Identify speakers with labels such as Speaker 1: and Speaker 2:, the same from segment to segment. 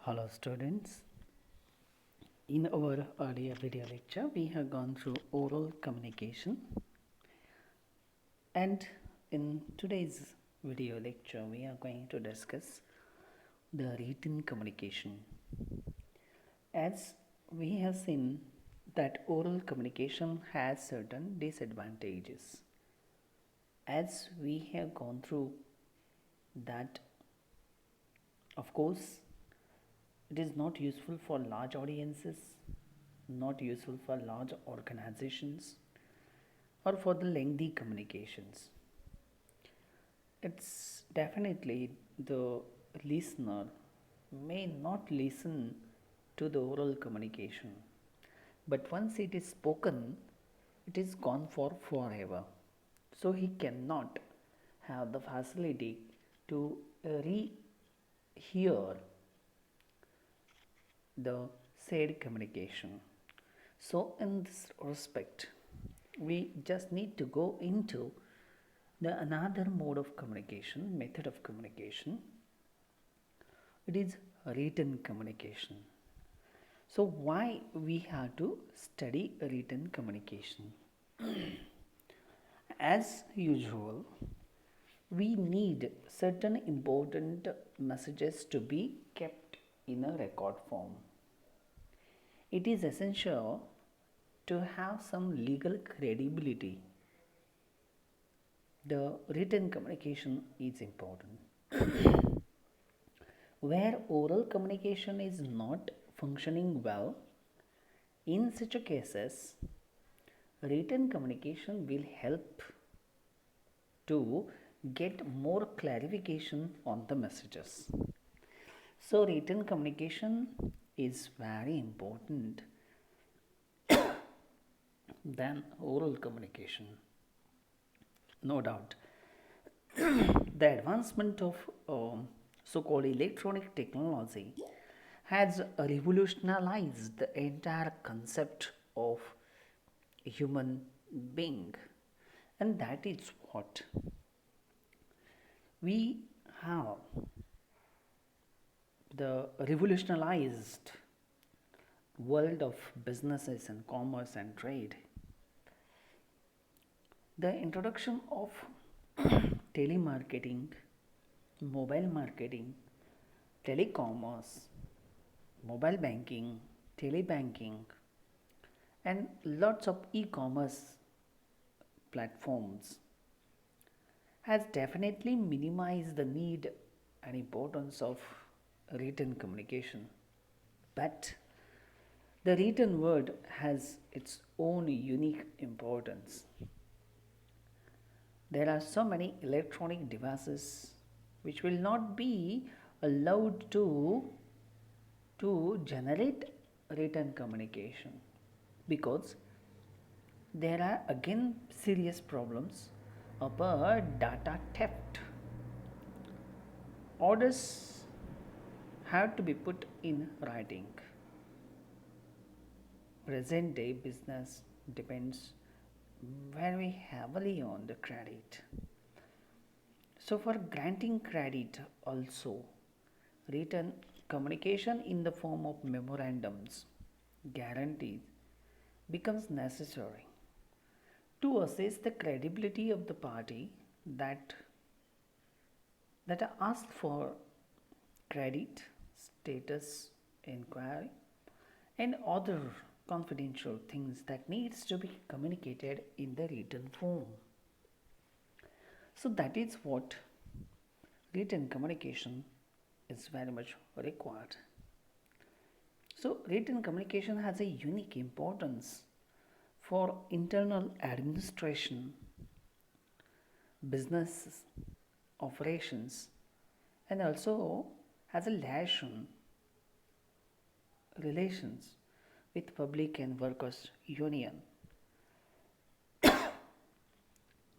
Speaker 1: Hello students, in our earlier video lecture we have gone through oral communication, and in today's video lecture we are going to discuss the written communication. As we have seen that oral communication has certain disadvantages. As we have gone through that, of course it is not useful for large audiences, not useful for large organizations, or for the lengthy communications. It's definitely the listener may not listen to the oral communication, but once it is spoken, it is gone for forever. So he cannot have the facility to re-hear the said communication. So in this respect, we just need to go into the another mode of communication, method of communication. It is written communication. So why we have to study written communication? As usual, we need certain important messages to be kept in a record form. It is essential to have some legal credibility. The written communication is important. Where oral communication is not functioning well, in such cases, written communication will help to get more clarification on the messages. So written communication is very important than oral communication. No doubt. The advancement of so-called electronic technology has revolutionized the entire concept of human being, and that is what we have the revolutionized world of businesses and commerce and trade. The introduction of telemarketing, mobile marketing, telecommerce, mobile banking, telebanking, and lots of e-commerce platforms has definitely minimized the need and importance of written communication. But the written word has its own unique importance. There are so many electronic devices which will not be allowed to generate written communication, because there are again serious problems about data theft. Orders have to be put in writing. Present day business depends very heavily on the credit. So for granting credit also, written communication in the form of memorandums, guarantees becomes necessary to assess the credibility of the party that asked for credit, status inquiry, and other confidential things that needs to be communicated in the written form. So that is what written communication is very much required. So written communication has a unique importance for internal administration, business operations, and also has a liaison relations with public and workers union.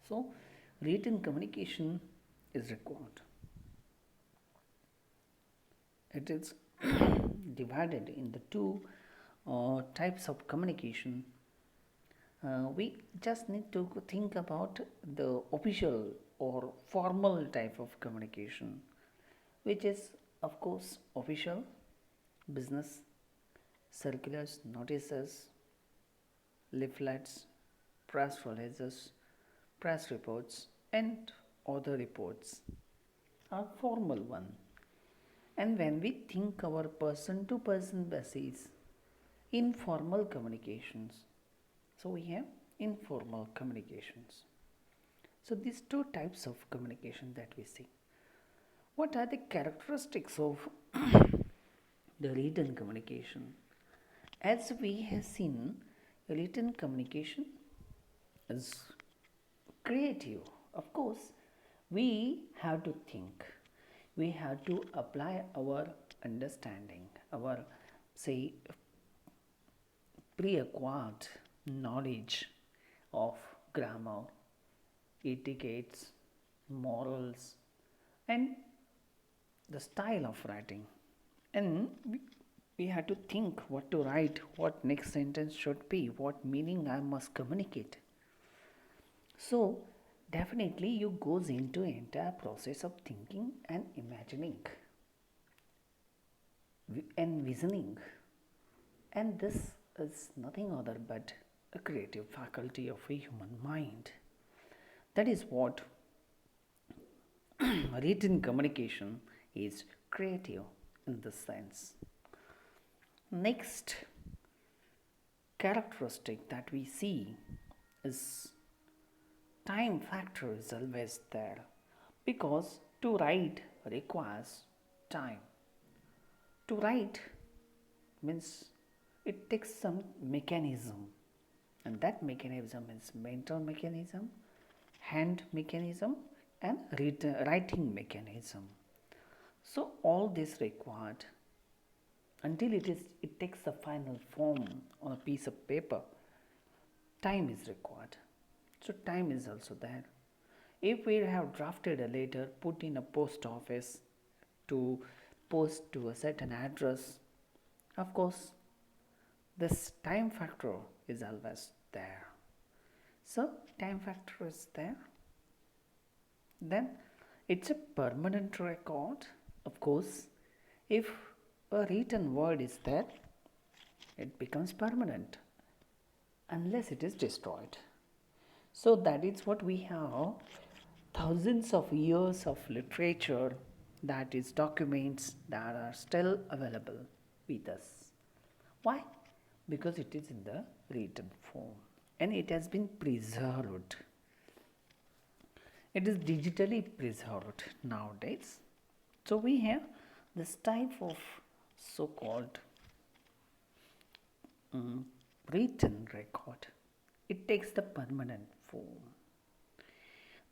Speaker 1: So written communication is required. It is divided into two types of communication. We just need to think about the official or formal type of communication, which is of course official, business, circulars, notices, leaflets, press releases, press reports, and other reports are formal one. And when we think our person to person basis, informal communications. So we have informal communications. So these two types of communication that we see. What are the characteristics of the written communication? As we have seen, written communication is creative. Of course, we have to think, we have to apply our understanding, our say pre-acquired knowledge of grammar, etiquettes, morals, and the style of writing. And we have to think what to write, what next sentence should be, what meaning I must communicate. So definitely you goes into entire process of thinking and imagining and visioning, and this is nothing other but a creative faculty of a human mind. That is what written communication is creative in this sense. Next characteristic that we see is time factor is always there, because to write requires time. To write means it takes some mechanism, and that mechanism is mental mechanism, hand mechanism, and writing mechanism. So all this required until it takes the final form on a piece of paper. Time is required. So time is also there. If we have drafted a letter, put in a post office to post to a certain address, of course this time factor is always there. So time factor is there. Then it's a permanent record. Of course, if a written word is there, it becomes permanent unless it is destroyed. So that is what we have, thousands of years of literature, that is documents that are still available with us. Why? Because it is in the written form and it has been preserved. It is digitally preserved nowadays. So we have this type of so-called written record. It takes the permanent form.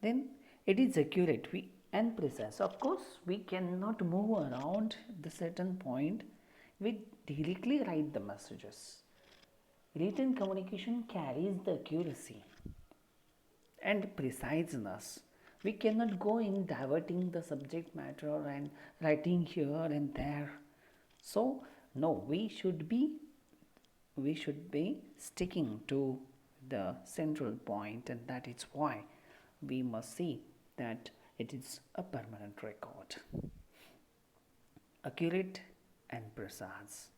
Speaker 1: Then it is accurate and precise. Of course, we cannot move around the certain point. We directly write the messages. Written communication carries the accuracy and preciseness. We cannot go in diverting the subject matter and writing here and there. So no, we should be sticking to the central point, and that is why we must see that it is a permanent record, accurate and precise.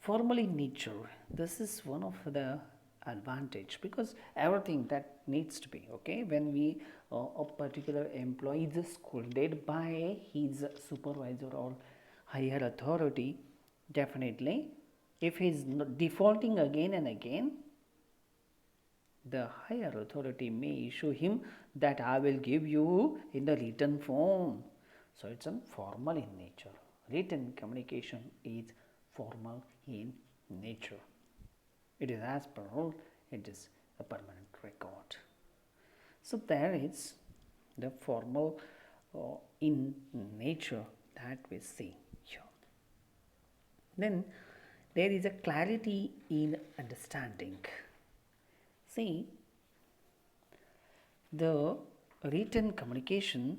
Speaker 1: Formal in nature, this is one of the advantage, because everything that needs to be okay when we a particular employee is scolded by his supervisor or higher authority, definitely if he is defaulting again and again, the higher authority may issue him that I will give you in the written form. So it's formal in nature. Written communication is formal in nature. It is as per rule, it is a permanent record. So there is the formal in nature that we see here. Then there is a clarity in understanding. See, the written communication,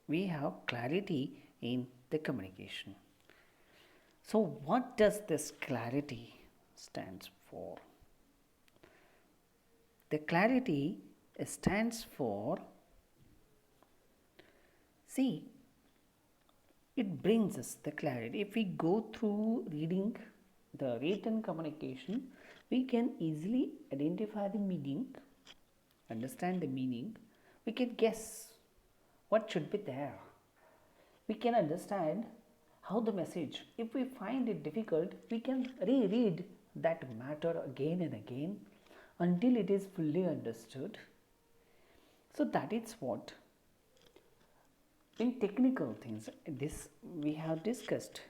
Speaker 1: we have clarity in the communication. So what does this clarity stands for? The clarity stands for, see, it brings us the clarity. If we go through reading the written communication, we can easily identify the meaning, understand the meaning, we can guess what should be there. We can understand how the message, if we find it difficult, we can reread that matter again and again until it is fully understood. So that is what in technical things this we have discussed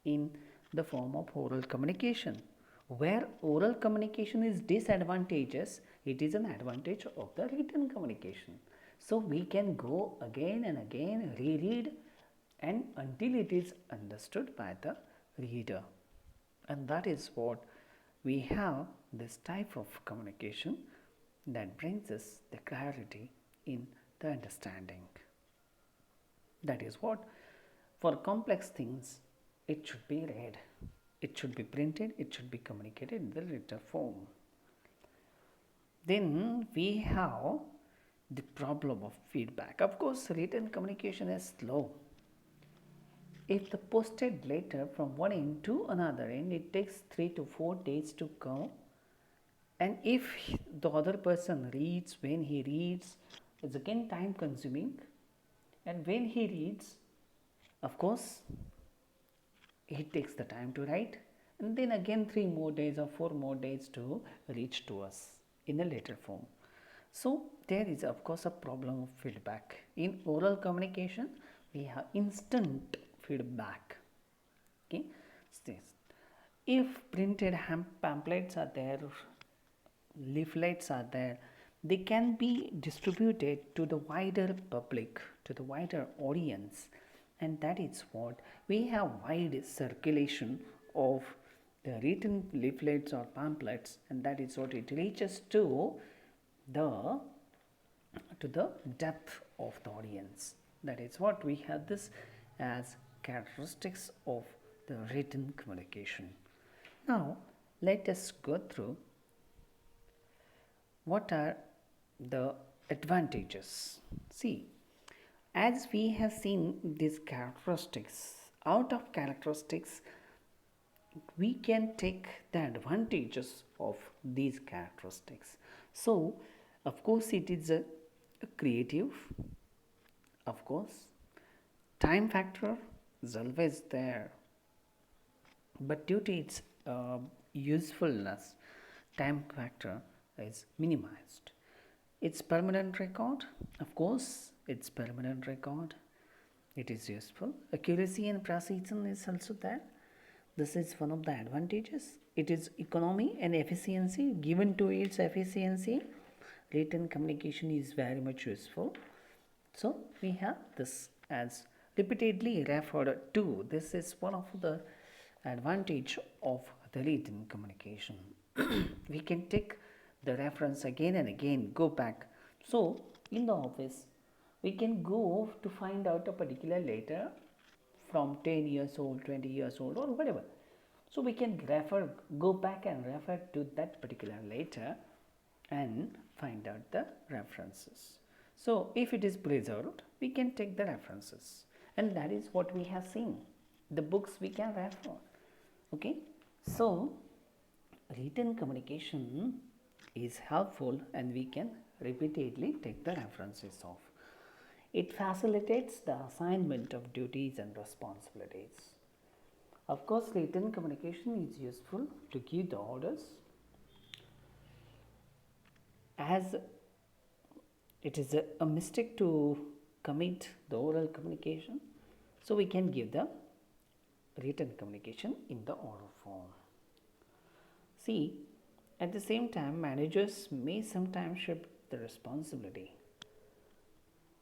Speaker 1: in the form of oral communication. Where oral communication is disadvantageous, it is an advantage of the written communication. So we can go again and again, reread, and until it is understood by the reader. And that is what we have, this type of communication that brings us the clarity in the understanding. That is what, for complex things, it should be read, it should be printed, it should be communicated in the written form. Then we have the problem of feedback. Of course, written communication is slow. If the posted letter from one end to another end, it takes 3 to 4 days to come. And if the other person reads, when he reads, it's again time consuming. And when he reads, of course, it takes the time to write, and then again 3 more days or 4 more days to reach to us in a letter form. So there is of course a problem of feedback. In oral communication, we have instant feedback. Okay, if printed pamphlets are there, leaflets are there, they can be distributed to the wider public, to the wider audience, and that is what we have wide circulation of the written leaflets or pamphlets, and that is what it reaches to the depth of the audience. That is what we have this as characteristics of the written communication. Now let us go through what are the advantages. See, as we have seen these characteristics, out of characteristics we can take the advantages of these characteristics. So of course it is a creative, of course time factor is always there, but due to its usefulness, time factor is minimized. Its permanent record, of course it's permanent record, it is useful. Accuracy and precision is also there. This is one of the advantages. It is economy and efficiency. Given to its efficiency, written communication is very much useful. So we have this as repeatedly referred to. This is one of the advantage of the written communication. We can take the reference again and again, go back. So in the office, we can go to find out a particular letter from 10 years old, 20 years old, or whatever. So we can go back and refer to that particular letter and find out the references. So if it is preserved, we can take the references, and that is what we have seen. The books we can refer. Okay, so written communication is helpful, and we can repeatedly take the references of. It facilitates the assignment of duties and responsibilities. Of course, written communication is useful to give the orders, as it is a mistake to commit the oral communication, so we can give the written communication in the oral form. See, at the same time, managers may sometimes shift the responsibility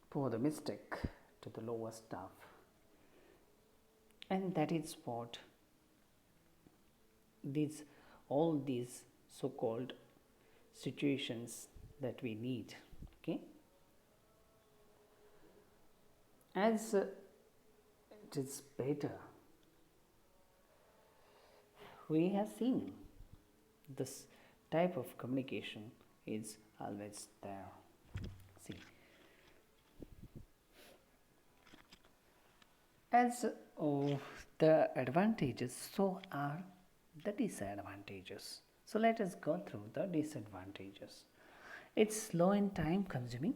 Speaker 1: for the mistake to the lower staff, and that is what all these so-called situations that we need. Okay, as it is better, we have seen this type of communication is always there. See, As the advantages, so are the disadvantages. So let us go through the disadvantages. It's slow and time consuming.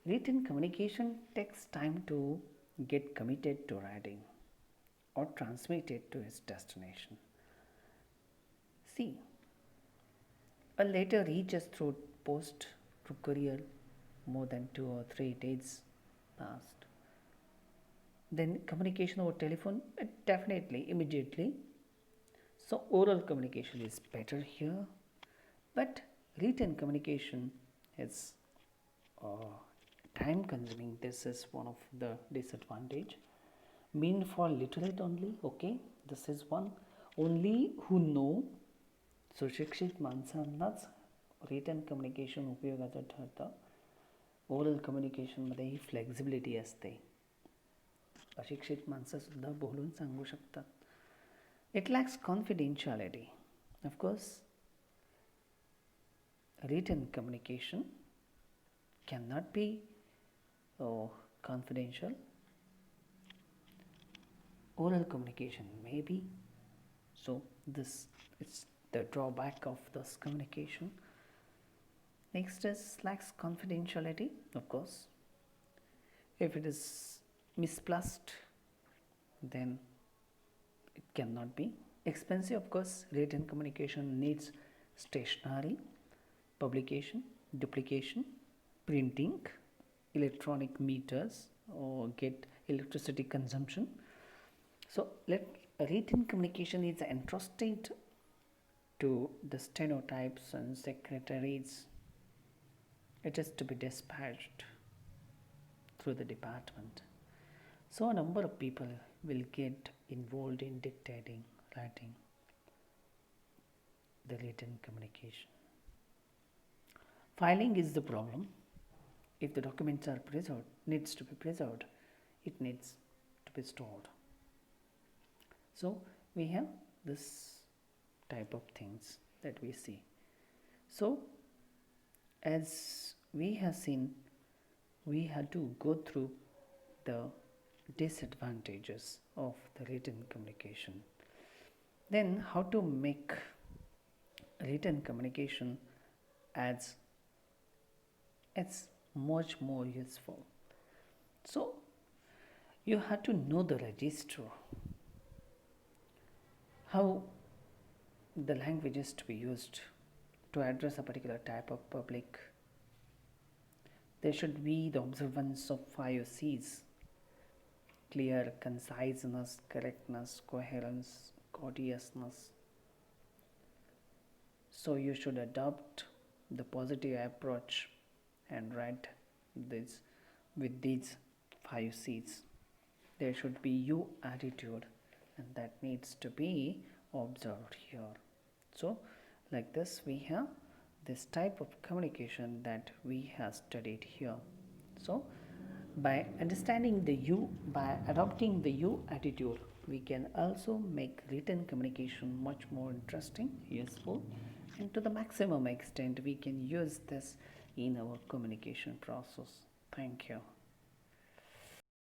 Speaker 1: Written communication takes time to get committed to writing or transmit it to its destination. See, a letter reaches through post to courier more than 2 or 3 days past. Then communication over telephone, definitely immediately. So oral communication is better here, but written communication is uh, time consuming. This is one of the disadvantage. Mean for literate only, okay, this is one. Only who know सुशिक्षित माणसांनाच written communication उपयोगाचं ठरतं. Oral कम्युनिकेशनमध्येही flexibility असते. अशिक्षित माणसंसुद्धा बोलून सांगू शकतात. It lacks confidentiality. Of course written communication cannot be confidential. Oral communication may be. So this is the drawback of this communication. Next is lacks confidentiality, of course. If it is misplaced, then it cannot be. Expensive, of course. Written communication needs stationery, publication, duplication, printing, electronic meters, or get electricity consumption. So written communication is entrusted to the stenotypes and secretaries. It is to be dispatched through the department. So a number of people will get involved in dictating, writing the written communication. Filing is the problem. If the documents are preserved, needs to be preserved, it needs to be stored. So we have this type of things that we see. So as we have seen, we had to go through the disadvantages of the written communication. Then how to make written communication as much more useful. So you have to know the register, how the language is to be used to address a particular type of public. There should be the observance of 5 C's: clear, conciseness, correctness, coherence, courteousness. So you should adopt the positive approach and write this with these 5 C's. There should be you attitude, and that needs to be observed here. So like this, we have this type of communication that we have studied here. So by understanding the you, by adopting the you attitude, we can also make written communication much more interesting, useful, and to the maximum extent we can use this in our communication process. Thank you.